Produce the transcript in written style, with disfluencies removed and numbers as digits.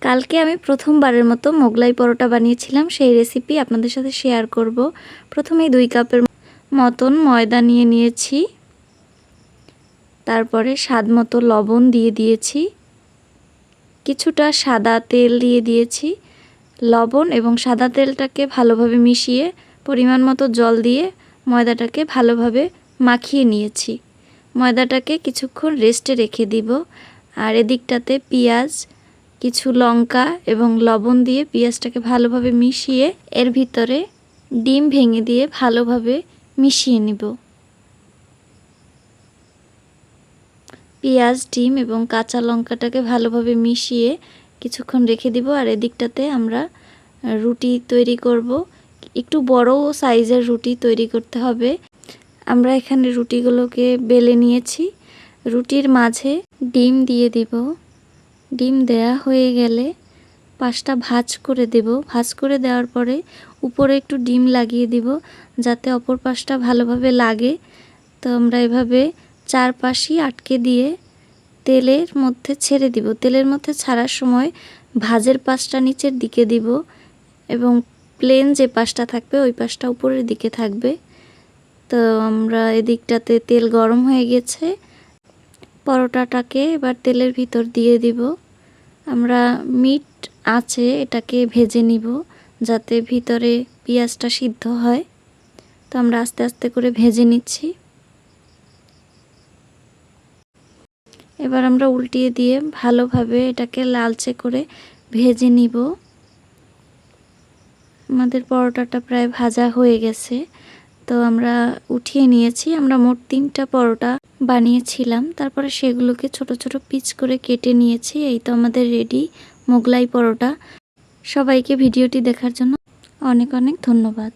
কালকে আমি প্রথমবারের মতো মোগলাই পরোটা বানিয়েছিলাম, সেই রেসিপি আপনাদের সাথে শেয়ার করব। প্রথমেই 2 কাপের মতন ময়দা নিয়ে নিয়েছি, তারপরে স্বাদ মতো লবণ দিয়ে দিয়েছি, কিছুটা সাদা তেল দিয়ে দিয়েছি। লবণ এবং সাদা তেলটাকে ভালোভাবে মিশিয়ে পরিমাণ মতো জল দিয়ে ময়দাটাকে ভালোভাবে মাখিয়ে নিয়েছি। ময়দাটাকে কিছুক্ষণ রেস্টে রেখে দিব। আর এদিকটাতে পেঁয়াজ, কিছু লঙ্কা এবং লবণ দিয়ে পেঁয়াজটাকে ভালোভাবে মিশিয়ে এর ভিতরে ডিম ভেঙে দিয়ে ভালোভাবে মিশিয়ে নিব। পেঁয়াজ, ডিম এবং কাঁচা লঙ্কাটাকে ভালোভাবে মিশিয়ে কিছুক্ষণ রেখে দিব। আর এদিকটাতে আমরা রুটি তৈরি করব। একটু বড় সাইজের রুটি তৈরি করতে হবে। আমরা এখানে রুটিগুলোকে বেলে নিয়েছি। রুটির মাঝে ডিম দিয়ে দিব। ডিম দেয়া হয়ে গেলে পাশটা ভাঁজ করে দেব। ভাঁজ করে দেওয়ার পরে উপরে একটু ডিম লাগিয়ে দিব যাতে অপর পাশটা ভালোভাবে লাগে। তো আমরা এভাবে চারপাশই আটকে দিয়ে তেলের মধ্যে ছেড়ে দিব। তেলের মধ্যে ছাড়ার সময় ভাঁজের পাশটা নিচের দিকে দিব এবং প্লেন যে পাশটা থাকবে ওই পাশটা উপরের দিকে থাকবে। তো আমরা এদিকটাতে তেল গরম হয়ে গেছে। পরোটাটাকে এবার তেলের ভিতর দিয়ে দিব। আমরা মিট আছে এটাকে ভেজে নিব যাতে ভিতরে পেঁয়াজটা সিদ্ধ হয়। তো আমরা আস্তে আস্তে করে ভেজে নিচ্ছি। এবার আমরা উল্টিয়ে দিয়ে ভালোভাবে এটাকে লালচে করে ভেজে নিব। আমাদের পরোটাটা প্রায় ভাজা হয়ে গেছে। তো আমরা উঠিয়ে নিয়েছি। আমরা মোট 3টা পরোটা বানিয়েছিলাম, তারপরে সেগুলোকে ছোট ছোট পিস করে কেটে নিয়েছি। এই তো আমাদের রেডি মোগলাই পরোটা। সবাইকে ভিডিওটি দেখার জন্য অনেক অনেক ধন্যবাদ।